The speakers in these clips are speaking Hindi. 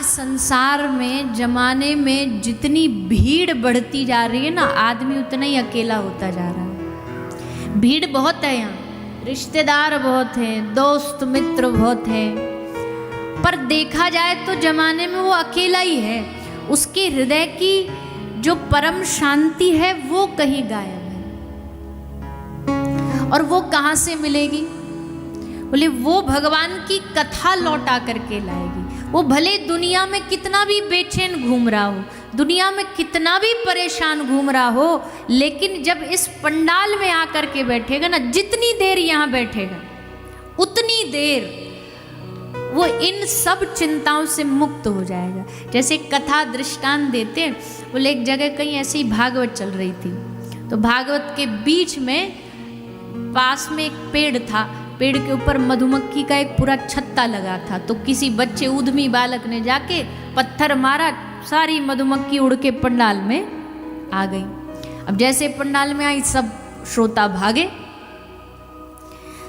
संसार में जमाने में जितनी भीड़ बढ़ती जा रही है ना, आदमी उतना ही अकेला होता जा रहा है। भीड़ बहुत है यहाँ, रिश्तेदार बहुत हैं, दोस्त मित्र बहुत हैं, पर देखा जाए तो जमाने में वो अकेला ही है। उसके हृदय की जो परम शांति है वो कहीं गायब है। और वो कहाँ से मिलेगी? बोले वो भगवान की कथा लौटा करके लाएगी। वो भले दुनिया में कितना भी बेचैन घूम रहा हो, दुनिया में कितना भी परेशान घूम रहा हो, लेकिन जब इस पंडाल में आकर के बैठेगा ना, जितनी देर यहाँ बैठेगा उतनी देर वो इन सब चिंताओं से मुक्त हो जाएगा। जैसे कथा दृष्टांत देते, बोले एक जगह कहीं ऐसे ही भागवत चल रही थी, तो भागवत के बीच में पास में एक पेड़ था, पेड़ के ऊपर मधुमक्खी का एक पूरा छत्ता लगा था। तो किसी बच्चे उद्यमी बालक ने जाके पत्थर मारा, सारी मधुमक्खी उड़ के पंडाल में आ गई। अब जैसे पंडाल में आई सब श्रोता भागे,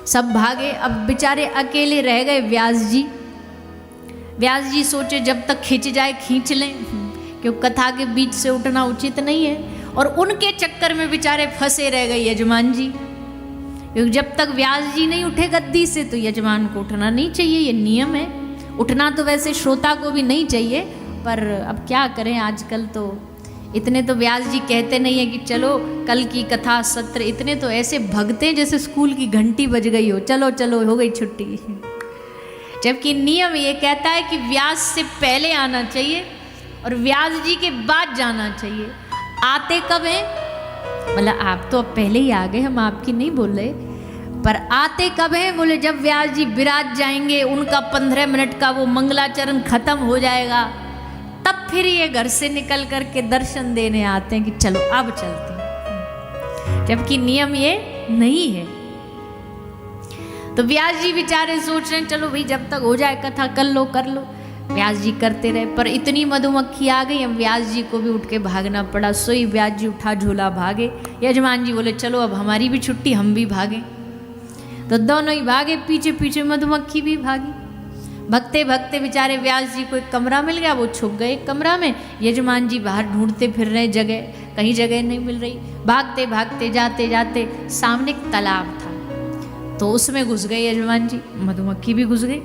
सब भागे। अब बेचारे अकेले रह गए व्यास जी। व्यास जी सोचे जब तक खींच जाए खींच लें, क्योंकि कथा के बीच से उठना उचित नहीं है। और उनके चक्कर में बेचारे फंसे रह गए यजमान जी, क्योंकि जब तक व्यास जी नहीं उठे गद्दी से तो यजमान को उठना नहीं चाहिए, ये नियम है। उठना तो वैसे श्रोता को भी नहीं चाहिए, पर अब क्या करें, आजकल तो इतने तो व्यास जी कहते नहीं है कि चलो कल की कथा सत्र, इतने तो ऐसे भगते जैसे स्कूल की घंटी बज गई हो, चलो चलो हो गई छुट्टी। जबकि नियम ये कहता है कि व्यास से पहले आना चाहिए और व्यास जी के बाद जाना चाहिए। आते कब हैं? मतलब आप तो अब पहले ही आ गए, हम आपकी नहीं बोल रहे, पर आते कब हैं? बोले जब व्यास जी विराज जाएंगे, उनका 15 मिनट का वो मंगलाचरण खत्म हो जाएगा, तब फिर ये घर से निकल करके दर्शन देने आते हैं कि चलो अब चलते हैं। जबकि नियम ये नहीं है। तो व्यास जी बेचारे सोच रहे हैं चलो भाई जब तक हो जाए कथा कर लो कर लो। व्यास जी करते रहे, पर इतनी मधुमक्खी आ गई, अब व्यास जी को भी उठ के भागना पड़ा। सोई व्यास जी उठा झूला भागे। यजमान जी बोले चलो अब हमारी भी छुट्टी, हम भी भागे। तो दोनों ही भागे, पीछे पीछे मधुमक्खी भी भागी। भगते भगते बेचारे व्यास जी को एक कमरा मिल गया, वो छुप गए एक कमरा में। यजमान जी बाहर ढूंढते फिर रहे जगह, कहीं जगह नहीं मिल रही। भागते भागते जाते जाते सामने एक तालाब था, तो उसमें घुस गए यजमान जी, मधुमक्खी भी घुस गई।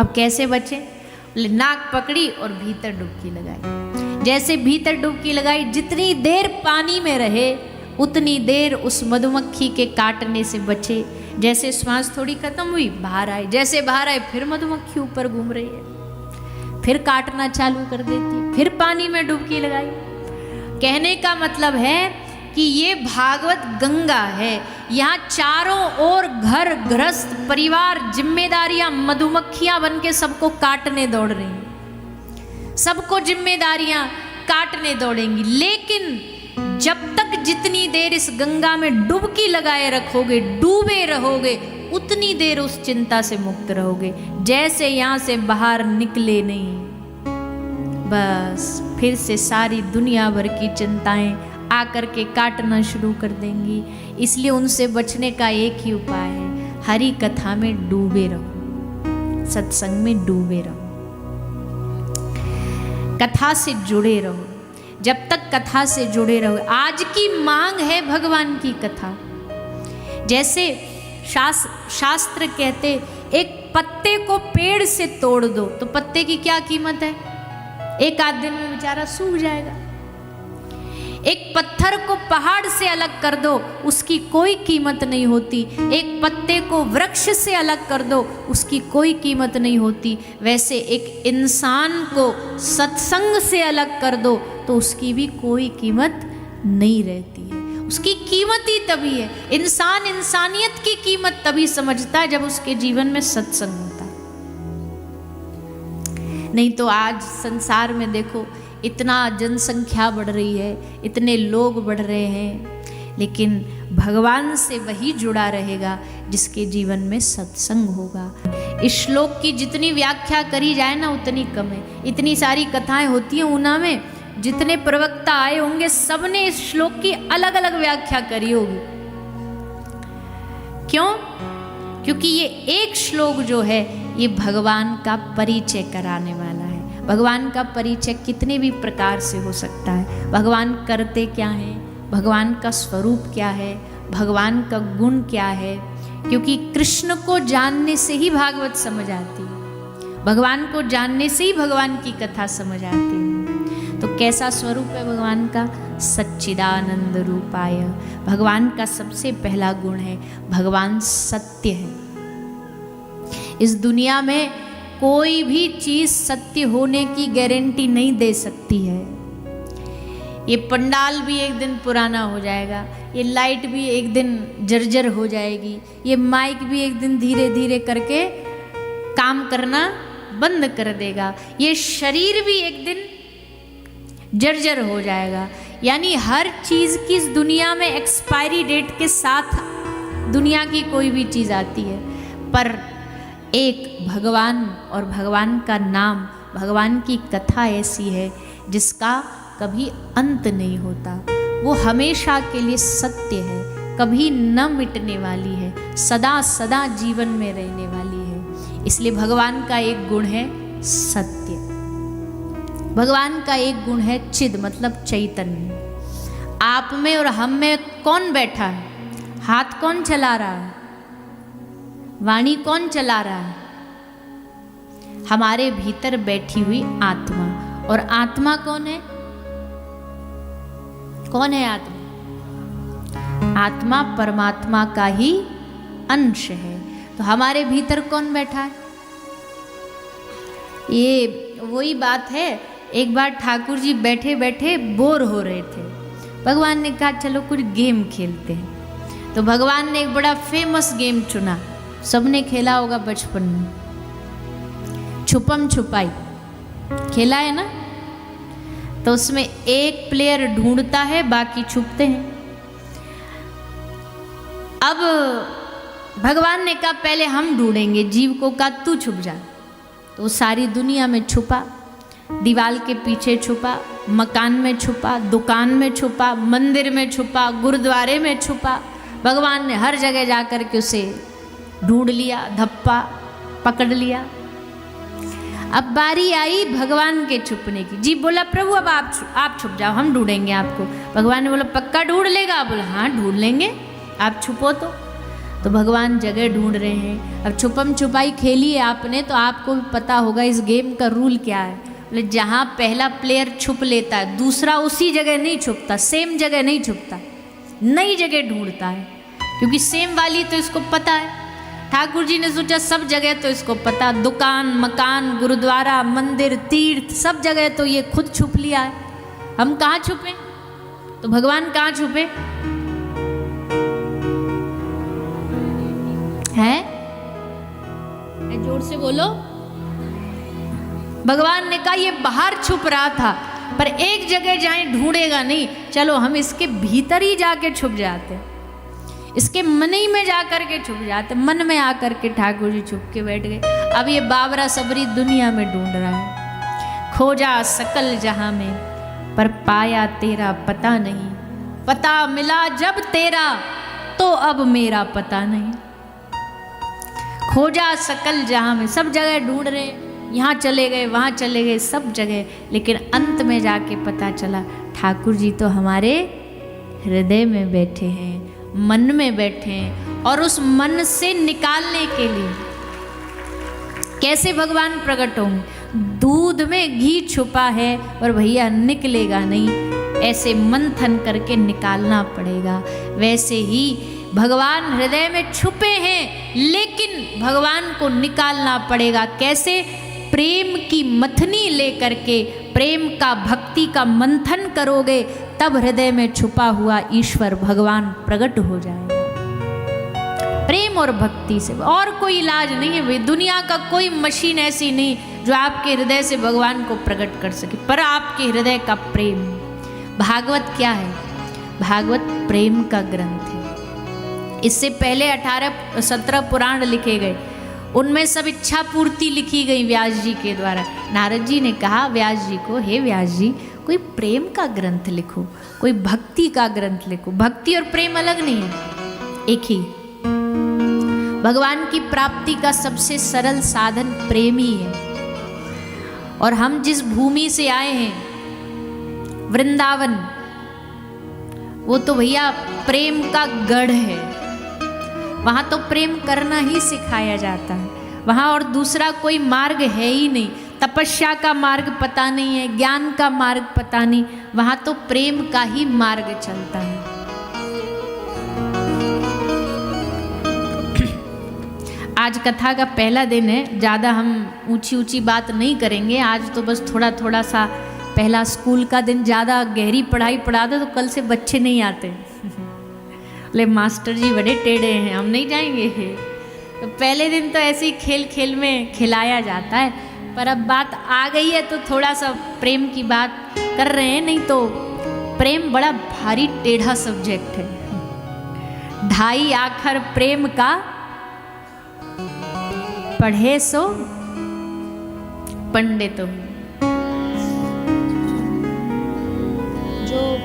अब कैसे बचे? बोले नाक पकड़ी और भीतर डुबकी लगाई। जैसे भीतर डुबकी लगाई, जितनी देर पानी में रहे उतनी देर उस मधुमक्खी के काटने से बचे। जैसे श्वास थोड़ी खत्म हुई, बाहर आए, जैसे बाहर आए फिर मधुमक्खी ऊपर घूम रही है, फिर काटना चालू कर देती, फिर पानी में डुबकी लगाई। कहने का मतलब है कि ये भागवत गंगा है। यहाँ चारों ओर घर गृहस्थ परिवार जिम्मेदारियां मधुमक्खियां बन के सबको काटने दौड़ रही हैं, सबको जिम्मेदारियां काटने दौड़ेंगी। लेकिन जब तक जितनी देर इस गंगा में डुबकी लगाए रखोगे, डूबे रहोगे, उतनी देर उस चिंता से मुक्त रहोगे। जैसे यहाँ से बाहर निकले नहीं, बस फिर से सारी दुनिया भर की चिंताएं आकर के काटना शुरू कर देंगी। इसलिए उनसे बचने का एक ही उपाय है, हरि कथा में डूबे रहो, सत्संग में डूबे रहो, कथा से जुड़े रहो। जब तक कथा से जुड़े रहो, आज की मांग है भगवान की कथा। जैसे शास्त्र कहते एक पत्ते को पेड़ से तोड़ दो तो पत्ते की क्या कीमत है? एक आध दिन में बेचारा सूख जाएगा। एक पत्थर को पहाड़ से अलग कर दो, उसकी कोई कीमत नहीं होती। एक पत्ते को वृक्ष से अलग कर दो, उसकी कोई कीमत नहीं होती। वैसे एक इंसान को सत्संग से अलग कर दो तो उसकी भी कोई कीमत नहीं रहती है। उसकी कीमत ही तभी है, इंसान इंसानियत की कीमत तभी समझता है जब उसके जीवन में सत्संग होता है। नहीं तो आज संसार में देखो इतना जनसंख्या बढ़ रही है, इतने लोग बढ़ रहे हैं, लेकिन भगवान से वही जुड़ा रहेगा जिसके जीवन में सत्संग होगा। इस श्लोक की जितनी व्याख्या करी जाए ना उतनी कम है। इतनी सारी कथाएं होती हैं ऊना में, जितने प्रवक्ता आए होंगे सबने इस श्लोक की अलग अलग व्याख्या करी होगी। क्यों? क्योंकि ये एक श्लोक जो है ये भगवान का परिचय कराने वाला है। भगवान का परिचय कितने भी प्रकार से हो सकता है। भगवान करते क्या हैं, भगवान का स्वरूप क्या है, भगवान का गुण क्या है, क्योंकि कृष्ण को जानने से ही भागवत समझ आती है, भगवान को जानने से ही भगवान की कथा समझ आती है। तो कैसा स्वरूप है भगवान का? सच्चिदानंद रूपाय। भगवान का सबसे पहला गुण है भगवान सत्य है। इस दुनिया में कोई भी चीज सत्य होने की गारंटी नहीं दे सकती है। ये पंडाल भी एक दिन पुराना हो जाएगा, ये लाइट भी एक दिन जर्जर हो जाएगी, ये माइक भी एक दिन धीरे धीरे करके काम करना बंद कर देगा, ये शरीर भी एक दिन जर्जर हो जाएगा। यानी हर चीज की इस दुनिया में एक्सपायरी डेट के साथ दुनिया की कोई भी चीज आती है, पर एक भगवान और भगवान का नाम, भगवान की कथा ऐसी है जिसका कभी अंत नहीं होता। वो हमेशा के लिए सत्य है, कभी न मिटने वाली है, सदा सदा जीवन में रहने वाली है। इसलिए भगवान का एक गुण है सत्य। भगवान का एक गुण है चिद, मतलब चैतन्य। आप में और हम में कौन बैठा है? हाथ कौन चला रहा है? वाणी कौन चला रहा है? हमारे भीतर बैठी हुई आत्मा। और आत्मा कौन है? कौन है आत्मा? आत्मा परमात्मा का ही अंश है। तो हमारे भीतर कौन बैठा है? ये वही बात है, एक बार ठाकुर जी बैठे बैठे बोर हो रहे थे। भगवान ने कहा चलो कुछ गेम खेलते हैं। तो भगवान ने एक बड़ा फेमस गेम चुना, सबने खेला होगा बचपन में, छुपम छुपाई खेला है ना। तो उसमें एक प्लेयर ढूंढता है, बाकी छुपते हैं। अब भगवान ने कहा पहले हम ढूंढेंगे, जीव को कहा तू छुप जा। तो वो सारी दुनिया में छुपा, दीवार के पीछे छुपा, मकान में छुपा, दुकान में छुपा, मंदिर में छुपा, गुरुद्वारे में छुपा। भगवान ने हर जगह जाकर के उसे ढूंढ लिया, धप्पा पकड़ लिया। अब बारी आई भगवान के छुपने की। जी बोला प्रभु अब आप छुप जाओ, हम ढूंढेंगे आपको। भगवान ने बोला पक्का ढूंढ लेगा? बोला हाँ ढूंढ लेंगे, आप छुपो तो भगवान जगह ढूंढ रहे हैं। अब छुपम छुपाई खेली है आपने, तो आपको भी पता होगा इस गेम का रूल क्या है। बोले जहाँ पहला प्लेयर छुप लेता है, दूसरा उसी जगह नहीं छुपता, सेम जगह नहीं छुपता, नई जगह ढूंढता है, क्योंकि सेम वाली तो इसको पता है। ठाकुर जी ने सोचा सब जगह तो इसको पता, दुकान, मकान, गुरुद्वारा, मंदिर, तीर्थ, सब जगह तो ये खुद छुप लिया है, हम कहाँ छुपे? तो भगवान कहाँ छुपे हैं? जोर से बोलो। भगवान ने कहा ये बाहर छुप रहा था, पर एक जगह जाए ढूंढेगा नहीं, चलो हम इसके भीतर ही जाके छुप जाते, इसके मन ही में जाकर के छुप जाते। मन में आकर के ठाकुर जी छुप के बैठ गए। अब ये बाबरा सबरी दुनिया में ढूंढ रहा है, खोजा सकल जहां में पर पाया तेरा पता नहीं, पता मिला जब तेरा तो अब मेरा पता नहीं। खोजा सकल जहां में, सब जगह ढूंढ रहे, यहाँ चले गए वहाँ चले गए, सब जगह, लेकिन अंत में जाके पता चला ठाकुर जी तो हमारे हृदय में बैठे हैं, मन में बैठे हैं। और उस मन से निकालने के लिए कैसे भगवान प्रकट होंगे? दूध में घी छुपा है और भैया निकलेगा नहीं, ऐसे मंथन करके निकालना पड़ेगा। वैसे ही भगवान हृदय में छुपे हैं, लेकिन भगवान को निकालना पड़ेगा। कैसे? प्रेम की मथनी लेकर के, प्रेम का, भक्ति का मंथन करोगे, तब हृदय में छुपा हुआ ईश्वर भगवान प्रकट हो जाएगा। प्रेम और भक्ति से और कोई इलाज नहीं है भाई। दुनिया का कोई मशीन ऐसी नहीं जो आपके हृदय से भगवान को प्रकट कर सके, पर आपके हृदय का प्रेम। भागवत क्या है? भागवत प्रेम का ग्रंथ है। इससे पहले 17 पुराण लिखे गए, उनमें सब इच्छा पूर्ति लिखी गई व्यास जी के द्वारा। नारद जी ने कहा व्यास जी को, हे व्यास जी, कोई प्रेम का ग्रंथ लिखो, कोई भक्ति का ग्रंथ लिखो। भक्ति और प्रेम अलग नहीं है, एक ही। भगवान की प्राप्ति का सबसे सरल साधन प्रेम ही है। और हम जिस भूमि से आए हैं वृंदावन, वो तो भैया प्रेम का गढ़ है। वहाँ तो प्रेम करना ही सिखाया जाता है। वहाँ और दूसरा कोई मार्ग है ही नहीं। तपस्या का मार्ग पता नहीं है, ज्ञान का मार्ग पता नहीं, वहाँ तो प्रेम का ही मार्ग चलता है। आज कथा का पहला दिन है, ज़्यादा हम ऊंची ऊंची बात नहीं करेंगे। आज तो बस थोड़ा थोड़ा सा, पहला स्कूल का दिन, ज़्यादा गहरी पढ़ाई पढ़ा दो तो कल से बच्चे नहीं आते। ले मास्टर जी बड़े टेढ़े हैं, हम नहीं जाएंगे। तो पहले दिन तो ऐसे ही खेल खेल में खिलाया जाता है, पर अब बात आ गई है तो थोड़ा सा प्रेम की बात कर रहे हैं। नहीं तो प्रेम बड़ा भारी टेढ़ा सब्जेक्ट है। ढाई आखर प्रेम का पढ़े सो पंडित हो। जो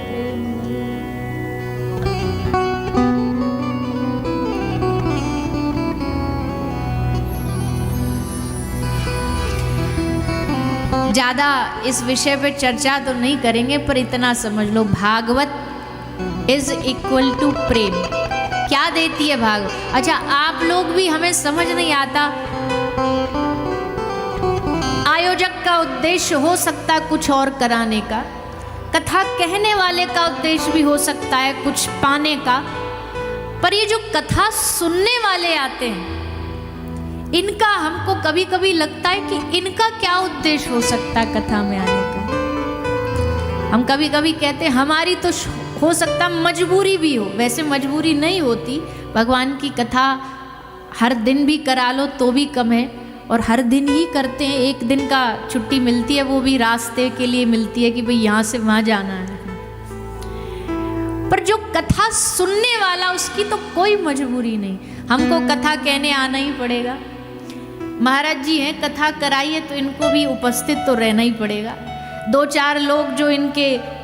ज़्यादा इस विषय पे चर्चा तो नहीं करेंगे, पर इतना समझ लो, भागवत इज इक्वल टू प्रेम। क्या देती है भागवत? अच्छा, आप लोग भी, हमें समझ नहीं आता, आयोजक का उद्देश्य हो सकता है कुछ और कराने का, कथा कहने वाले का उद्देश्य भी हो सकता है कुछ पाने का, पर ये जो कथा सुनने वाले आते हैं, इनका हमको कभी कभी लगता है कि इनका क्या उद्देश्य हो सकता है कथा में आने का। हम कभी कभी कहते हैं हमारी तो हो सकता मजबूरी भी हो। वैसे मजबूरी नहीं होती, भगवान की कथा हर दिन भी करा लो तो भी कम है, और हर दिन ही करते हैं। एक दिन का छुट्टी मिलती है, वो भी रास्ते के लिए मिलती है कि भाई यहाँ से वहाँ जाना है। पर जो कथा सुनने वाला, उसकी तो कोई मजबूरी नहीं। हमको कथा कहने आना ही पड़ेगा। महाराज जी हैं, कथा कराइए तो इनको भी उपस्थित तो रहना ही पड़ेगा। दो चार लोग जो इनके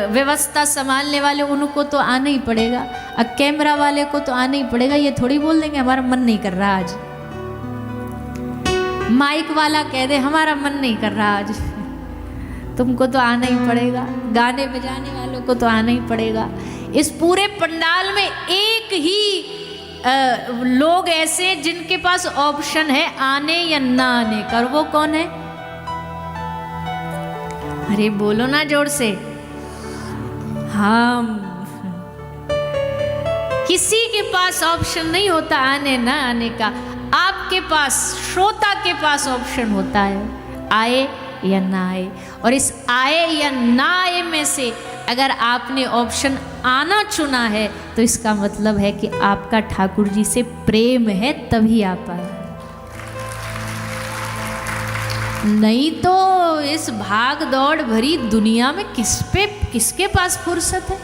व्यवस्था संभालने वाले, उनको तो आना ही पड़ेगा। अब कैमरा वाले को तो आना ही पड़ेगा। ये थोड़ी बोल देंगे हमारा मन नहीं कर रहा आज। माइक वाला कह दे हमारा मन नहीं कर रहा आज, तुमको तो आना ही पड़ेगा। गाने बजाने वालों को तो आना ही पड़ेगा। इस पूरे पंडाल में एक ही लोग ऐसे जिनके पास ऑप्शन है आने या ना आने का, और वो कौन है? अरे बोलो ना जोर से। हम किसी के पास ऑप्शन नहीं होता आने ना आने का। आपके पास, श्रोता के पास ऑप्शन होता है आए या ना आए। और इस आए या ना आए में से अगर आपने ऑप्शन आना चुना है तो इसका मतलब है कि आपका ठाकुर जी से प्रेम है, तभी आप आए। नहीं तो इस भाग दौड़ भरी दुनिया में किसके पास फुर्सत है,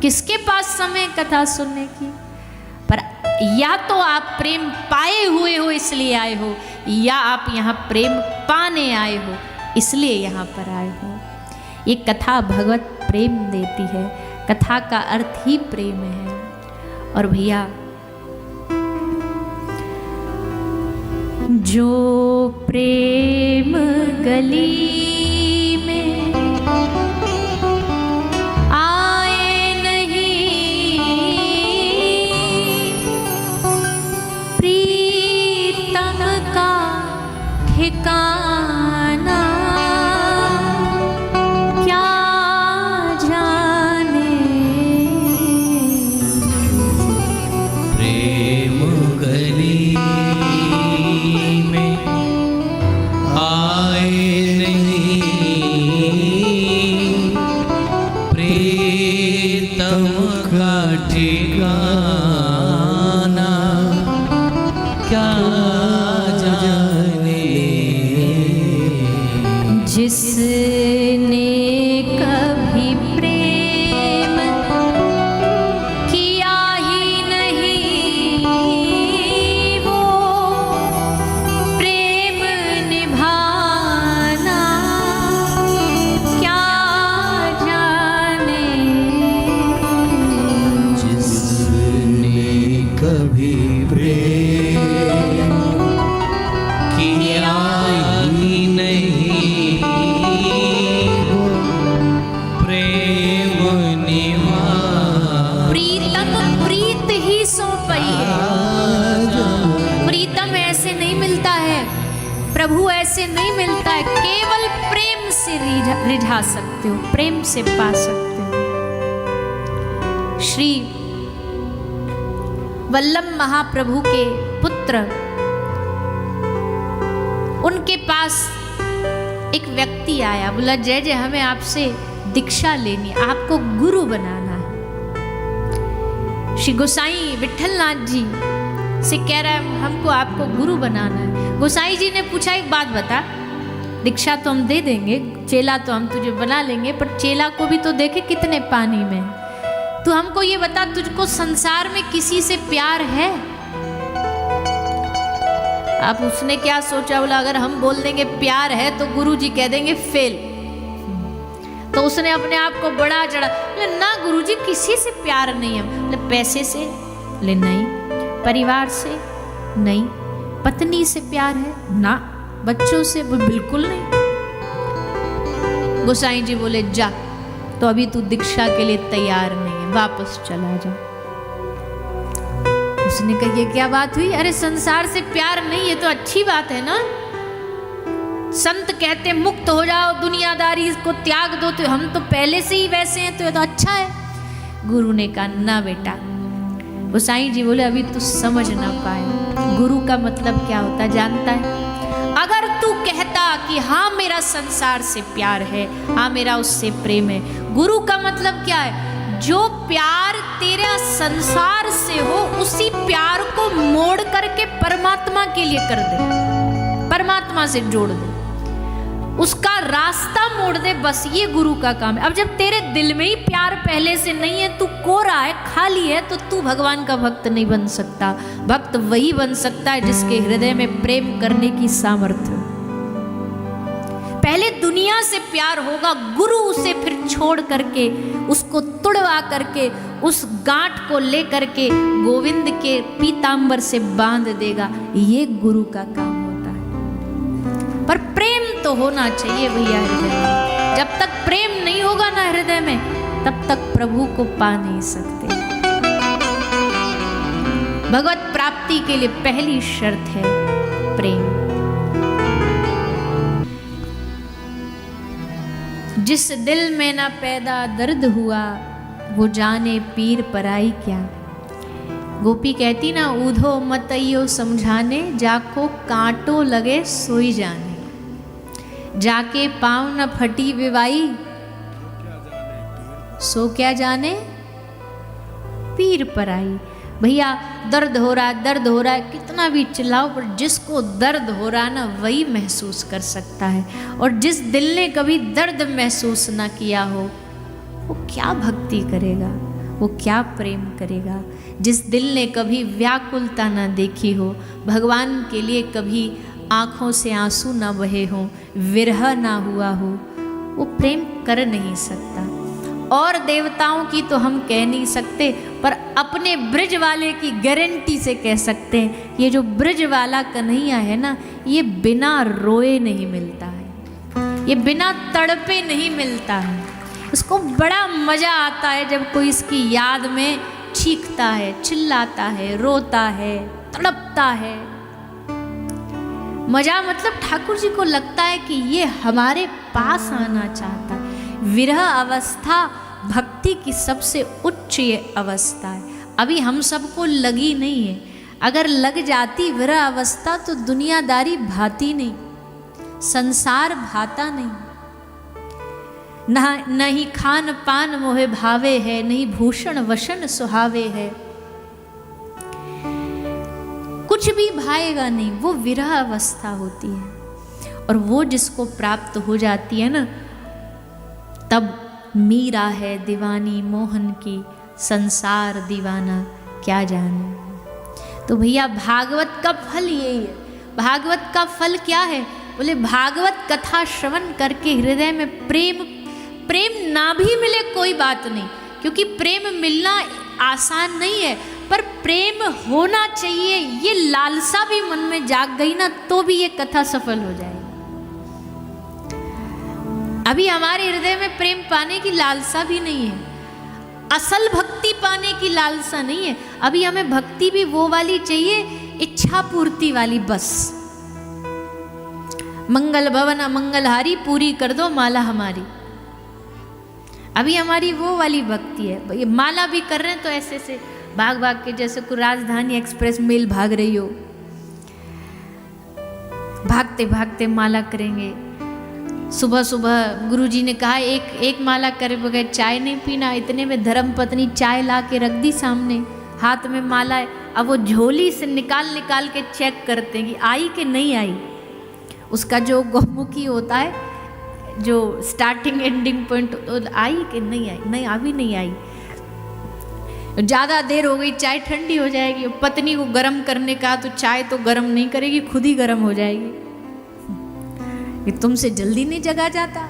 किसके पास समय कथा सुनने की। पर या तो आप प्रेम पाए हुए हो इसलिए आए हो, या आप यहाँ प्रेम पाने आए हो इसलिए यहाँ पर आए हो। ये कथा भगवत प्रेम देती है, कथा का अर्थ ही प्रेम है। और भैया, जो प्रेम गली में आए नहीं, प्रीतम का ठिकाना क्या जाने। प्रेम गली ठिकाना क्या जाने। जिसने कभी प्रेम किया ही नहीं, वो प्रेम निभाना क्या जाने। कभी प्रेम किया ही नहीं, नहीं मिलता है, केवल प्रेम से रिझा सकते हो, प्रेम से पा सकते हो। श्री वल्लभ महाप्रभु के पुत्र, उनके पास एक व्यक्ति आया, बोला जय जय हमें आपसे दीक्षा लेनी, आपको गुरु बनाना है। श्री गोसाई विठलनाथ जी से कह रहा है हमको आपको गुरु बनाना है। गोसाई जी ने पूछा एक बात बता, दीक्षा तो हम दे देंगे, चेला तो हम तुझे बना लेंगे, पर चेला को भी तो देखे कितने पानी में। तू हमको ये बता, तुझको संसार में किसी से प्यार है? अब उसने क्या सोचा, बोला अगर हम बोल देंगे प्यार है तो गुरुजी कह देंगे फेल। तो उसने अपने आप को बड़ा चढ़ा, ना गुरुजी किसी से प्यार नहीं है। बोले पैसे से? बोले नहीं। परिवार से? नहीं। पत्नी से प्यार है? ना। बच्चों से? बिल्कुल नहीं। गोसाई जी बोले जा, तो अभी तू दीक्षा के लिए तैयार नहीं है, वापस चला जा। उसने कहा ये क्या बात हुई? अरे संसार से प्यार नहीं है तो अच्छी बात है ना। संत कहते मुक्त हो जाओ, दुनियादारी को त्याग दो, तो हम तो पहले से ही वैसे हैं, तो ये तो अच्छा है। गुरु ने कहा ना बेटा। गोसाई जी बोले अभी तू समझ ना पाए, गुरु का मतलब क्या होता जानता है? अगर तू कहता कि हाँ मेरा संसार से प्यार है, हाँ मेरा उससे प्रेम है, गुरु का मतलब क्या है? जो प्यार तेरा संसार से हो उसी प्यार को मोड़ करके परमात्मा के लिए कर दे, परमात्मा से जोड़ दे, उसका रास्ता मोड़ दे, बस ये गुरु का काम है। अब जब तेरे दिल में ही प्यार पहले से नहीं है, तू कोरा है, खाली है, तो तू भगवान का भक्त नहीं बन सकता। भक्त वही बन सकता है जिसके हृदय में प्रेम करने की सामर्थ्य। पहले दुनिया से प्यार होगा, गुरु उसे फिर छोड़ करके, उसको तुड़वा करके, उस गांठ को ले करके गोविंद के पीतांबर से बांध देगा। ये गुरु का काम होता है। पर प्रेम तो होना चाहिए भैया हृदय में। जब तक प्रेम नहीं होगा ना हृदय में, तब तक प्रभु को पा नहीं सकते। भगवत प्राप्ति के लिए पहली शर्त है प्रेम। जिस दिल में ना पैदा दर्द हुआ, वो जाने पीर पराई क्या। गोपी कहती ना, ऊधो मतइयो समझाने, जाको कांटो लगे सोई जाने, जाके पाँव न फटी विवाई, सो क्या जाने पीर पराई। भैया दर्द हो रहा है, दर्द हो रहा है, कितना भी चिल्लाओ, पर जिसको दर्द हो रहा है ना वही महसूस कर सकता है। और जिस दिल ने कभी दर्द महसूस ना किया हो, वो क्या भक्ति करेगा, वो क्या प्रेम करेगा। जिस दिल ने कभी व्याकुलता ना देखी हो, भगवान के लिए कभी आँखों से आंसू ना बहे हों, विरह ना हुआ हो, वो प्रेम कर नहीं सकता। और देवताओं की तो हम कह नहीं सकते, पर अपने ब्रज वाले की गारंटी से कह सकते हैं, ये जो ब्रज वाला कन्हैया है ना, ये बिना रोए नहीं मिलता है, ये बिना तड़पे नहीं मिलता है। उसको बड़ा मजा आता है जब कोई इसकी याद में चीखता है, चिल्लाता है, रोता है, तड़पता है। मजा मतलब ठाकुर जी को लगता है कि ये हमारे पास आना चाहता है। विरह अवस्था भक्ति की सबसे उच्च ये अवस्था है। अभी हम सबको लगी नहीं है। अगर लग जाती विरह अवस्था तो दुनियादारी भाती नहीं, संसार भाता नहीं। नहीं खान पान मोहे भावे है, नहीं भूषण वशन सुहावे है, कुछ भी भाएगा नहीं, वो विरह अवस्था होती है। और वो जिसको प्राप्त हो जाती है ना, तब मीरा है दीवानी मोहन की, संसार दीवाना क्या जाने। तो भैया भागवत का फल यही है। भागवत का फल क्या है? बोले भागवत कथा श्रवण करके हृदय में प्रेम ना भी मिले कोई बात नहीं, क्योंकि प्रेम मिलना आसान नहीं है, पर प्रेम होना चाहिए, ये लालसा भी मन में जाग गई ना, तो भी ये कथा सफल हो जाएगी। अभी हमारे हृदय में प्रेम पाने की लालसा भी नहीं है, असल भक्ति पाने की लालसा नहीं है। अभी हमें भक्ति भी वो वाली चाहिए, इच्छा पूर्ति वाली बस। मंगल भवन अमंगलहारी, पूरी कर दो माला हमारी। अभी हमारी वो वाली भक्ति है। ये माला भी कर रहे हैं तो ऐसे से भाग भाग के, जैसे कोई राजधानी एक्सप्रेस मेल भाग रही हो, भागते भागते माला करेंगे। सुबह सुबह गुरुजी ने कहा एक माला करे बगैर चाय नहीं पीना। इतने में धर्म पत्नी चाय ला के रख दी सामने, हाथ में माला है। अब वो झोली से निकाल के चेक करते हैं कि आई कि नहीं आई। उसका जो गौमुखी होता है, जो स्टार्टिंग एंडिंग पॉइंट, आई कि नहीं आई, नहीं अभी नहीं आई। ज़्यादा देर हो गई, चाय ठंडी हो जाएगी। पत्नी को गर्म करने का तो चाय तो गर्म नहीं करेगी, खुद ही गर्म हो जाएगी। ये तुमसे जल्दी नहीं जगा जाता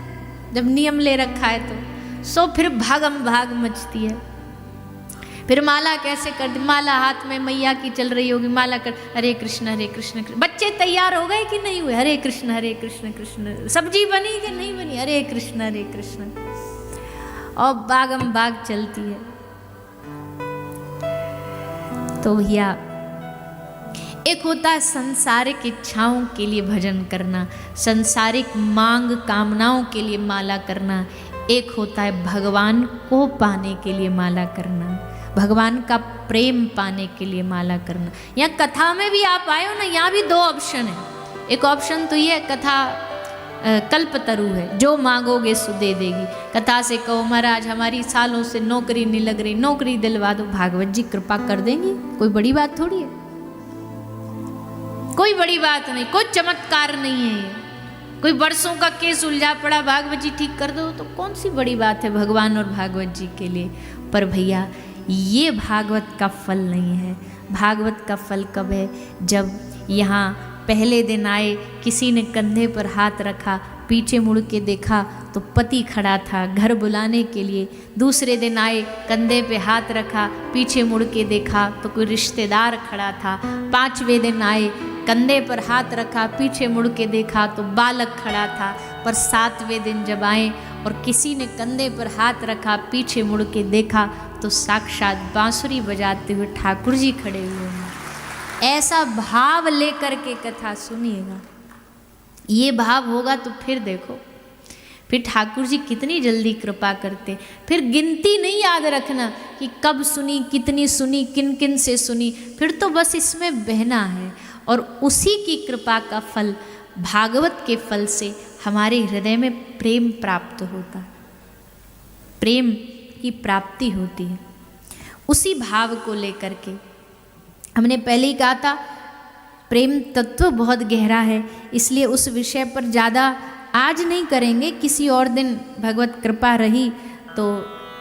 जब नियम ले रखा है तो। सो फिर भागम भाग मचती है। फिर माला कैसे कर दी, माला हाथ में मैया की चल रही होगी, माला कर हरे कृष्ण कृष्ण। बच्चे तैयार हो गए कि नहीं हुए, हरे कृष्ण कृष्ण। सब्जी बनी कि नहीं बनी, हरे कृष्ण। और भागम भाग चलती है। तो भैया एक होता है संसारिक इच्छाओं के लिए भजन करना, संसारिक मांग कामनाओं के लिए माला करना। एक होता है भगवान को पाने के लिए माला करना, भगवान का प्रेम पाने के लिए माला करना। यहाँ कथा में भी आप आए हो ना, यहाँ भी 2 ऑप्शन है। एक ऑप्शन तो ये कथा कल्पतरु है, जो मांगोगे सो दे देगी। कथा से कहो महाराज हमारी सालों से नौकरी नहीं लग रही, नौकरी दिलवा दो, भागवत जी कृपा कर देंगी। कोई बड़ी बात थोड़ी है, कोई बड़ी बात नहीं, कोई चमत्कार नहीं है ये। कोई बरसों का केस उलझा पड़ा, भागवत जी ठीक कर दो, तो कौन सी बड़ी बात है भगवान और भागवत जी के लिए। पर भैया ये भागवत का फल नहीं है। भागवत का फल कब है, जब यहाँ पहले दिन आए, किसी ने कंधे पर हाथ रखा, पीछे मुड़ के देखा तो पति खड़ा था घर बुलाने के लिए। दूसरे दिन आए, कंधे पे हाथ रखा, पीछे मुड़ के देखा तो कोई रिश्तेदार खड़ा था। 5वें दिन आए, कंधे पर हाथ रखा, पीछे मुड़ के देखा तो बालक खड़ा था। पर 7वें दिन जब आए और किसी ने कंधे पर हाथ रखा, पीछे मुड़ के देखा तो साक्षात बांसुरी बजाते हुए ठाकुर जी खड़े हुए हैं। ऐसा भाव लेकर के कथा सुनिएगा। ये भाव होगा तो फिर देखो, फिर ठाकुर जी कितनी जल्दी कृपा करते। फिर गिनती नहीं याद रखना कि कब सुनी, कितनी सुनी, किन किन से सुनी, फिर तो बस इसमें बहना है। और उसी की कृपा का फल, भागवत के फल से हमारे हृदय में प्रेम प्राप्त होता है, प्रेम की प्राप्ति होती है। उसी भाव को लेकर के हमने पहले ही कहा था, प्रेम तत्व बहुत गहरा है, इसलिए उस विषय पर ज़्यादा आज नहीं करेंगे, किसी और दिन भगवत कृपा रही तो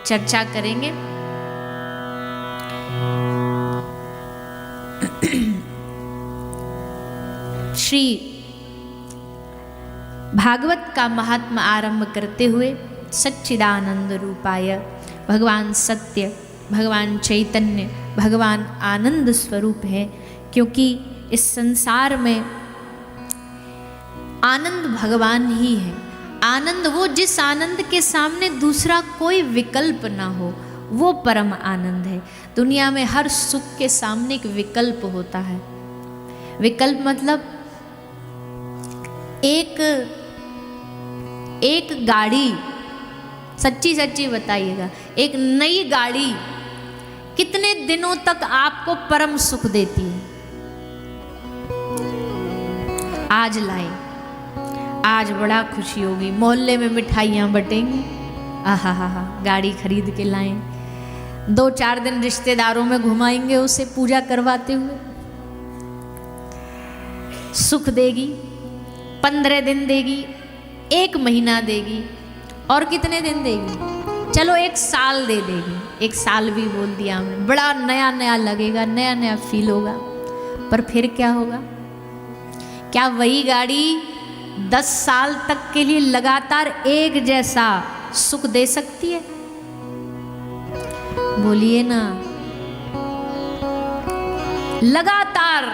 चर्चा करेंगे। श्री भागवत का महात्मा आरंभ करते हुए सच्चिदानंद रूपाय, भगवान सत्य, भगवान चैतन्य, भगवान आनंद स्वरूप है। क्योंकि इस संसार में आनंद भगवान ही है। आनंद वो जिस आनंद के सामने दूसरा कोई विकल्प ना हो, वो परम आनंद है। दुनिया में हर सुख के सामने एक विकल्प होता है। विकल्प मतलब एक गाड़ी, सच्ची सच्ची बताइएगा, एक नई गाड़ी कितने दिनों तक आपको परम सुख देती है। आज लाए, आज बड़ा खुशी होगी, मोहल्ले में मिठाइयाँ बटेंगी, आहा हा हा, गाड़ी खरीद के लाएं। 2-4 दिन रिश्तेदारों में घुमाएंगे उसे पूजा करवाते हुए, सुख देगी। 15 दिन देगी, 1 महीना देगी, और कितने दिन देगी, चलो 1 साल दे देगी। 1 साल भी बोल दिया हमने, बड़ा नया नया लगेगा, नया नया फील होगा। पर फिर क्या होगा? क्या वही गाड़ी 10 साल तक के लिए लगातार एक जैसा सुख दे सकती है? बोलिए ना। लगातार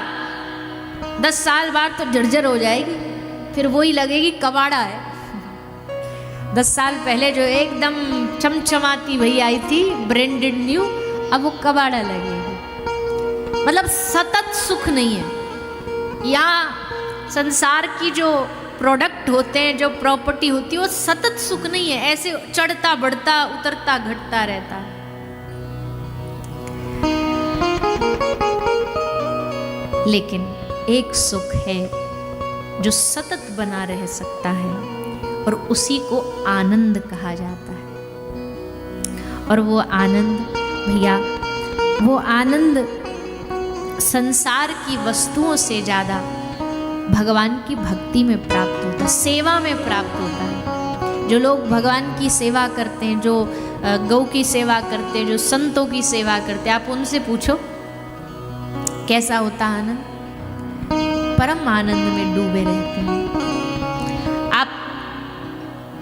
10 साल बाद तो जर्जर हो जाएगी, फिर वही लगेगी कबाड़ा है। 10 साल पहले जो एकदम चमचमाती भई आई थी, ब्रांडेड न्यू, अब वो कबाड़ा लगेगी। मतलब सतत सुख नहीं है। यहाँ संसार की जो प्रोडक्ट होते हैं, जो प्रॉपर्टी होती है, वो सतत सुख नहीं है, ऐसे चढ़ता बढ़ता उतरता घटता रहता है। लेकिन एक सुख है जो सतत बना रह सकता है और उसी को आनंद कहा जाता है। और वो आनंद भैया, वो आनंद संसार की वस्तुओं से ज़्यादा भगवान की भक्ति में प्राप्त होता है, सेवा में प्राप्त होता है। जो लोग भगवान की सेवा करते हैं, जो गौ की सेवा करते हैं, जो संतों की सेवा करते हैं, आप उनसे पूछो कैसा होता आनंद। परम आनंद में डूबे रहते हैं। आप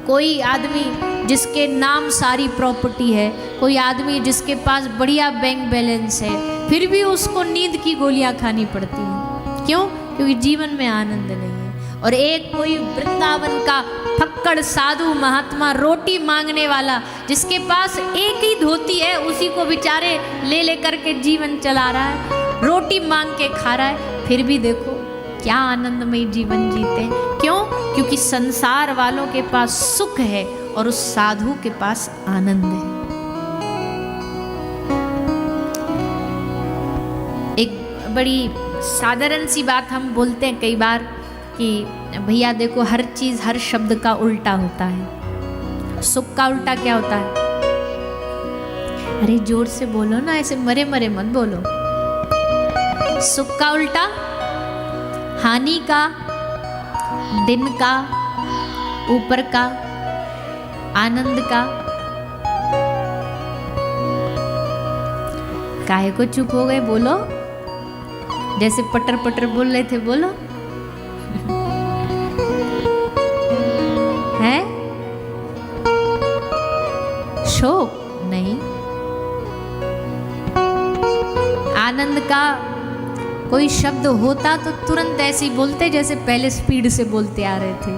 कोई आदमी जिसके नाम सारी प्रॉपर्टी है, कोई आदमी जिसके पास बढ़िया बैंक बैलेंस है, फिर भी उसको नींद की गोलियां खानी पड़ती हैं। क्यों? क्योंकि जीवन में आनंद नहीं है। और एक कोई वृंदावन का फक्कड़ साधु महात्मा, रोटी मांगने वाला, जिसके पास एक ही धोती है, उसी को बेचारे ले ले करके जीवन चला रहा है, रोटी मांग के खा रहा है, फिर भी देखो क्या आनंदमय जीवन जीते हैं। क्यों? क्योंकि संसार वालों के पास सुख है और उस साधु के पास आनंद है। एक बड़ी साधारण सी बात हम बोलते हैं कई बार कि भैया देखो, हर चीज हर शब्द का उल्टा होता है। सुख का उल्टा क्या होता है? अरे जोर से बोलो ना, ऐसे मरे मरे मत बोलो। सुख का उल्टा हानि का, दिन का, ऊपर का, आनंद का। काहे को चुप हो गए? बोलो, जैसे पटर पटर बोल रहे थे, बोलो। है शोक नहीं, आनंद का कोई शब्द होता तो तुरंत ऐसे ही बोलते जैसे पहले स्पीड से बोलते आ रहे थे।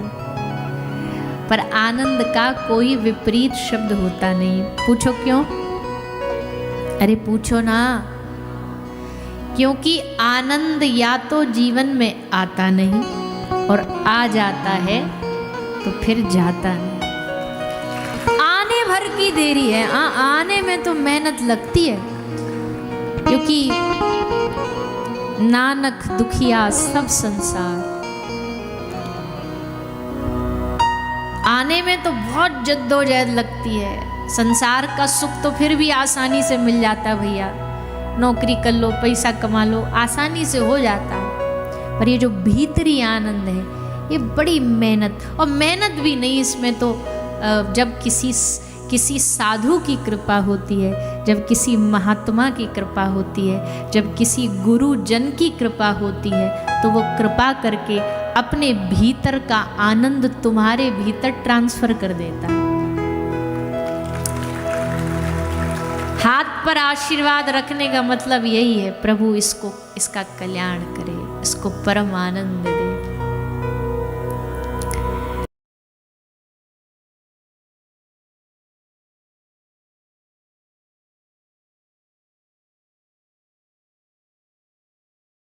पर आनंद का कोई विपरीत शब्द होता नहीं। पूछो क्यों? अरे पूछो ना। क्योंकि आनंद या तो जीवन में आता नहीं, और आ जाता है तो फिर जाता नहीं। आने भर की देरी है। आने में तो मेहनत लगती है, क्योंकि नानक दुखिया सब संसार। आने में तो बहुत जद्दोजहद लगती है। संसार का सुख तो फिर भी आसानी से मिल जाता है भैया, नौकरी कर लो, पैसा कमा लो, आसानी से हो जाता है। पर ये जो भीतरी आनंद है, ये बड़ी मेहनत, और मेहनत भी नहीं इसमें तो जब किसी साधु की कृपा होती है, जब किसी महात्मा की कृपा होती है, जब किसी गुरु जन की कृपा होती है, तो वो कृपा करके अपने भीतर का आनंद तुम्हारे भीतर ट्रांसफर कर देता है। हाथ पर आशीर्वाद रखने का मतलब यही है, प्रभु इसका कल्याण करे, इसको परम आनंद दे।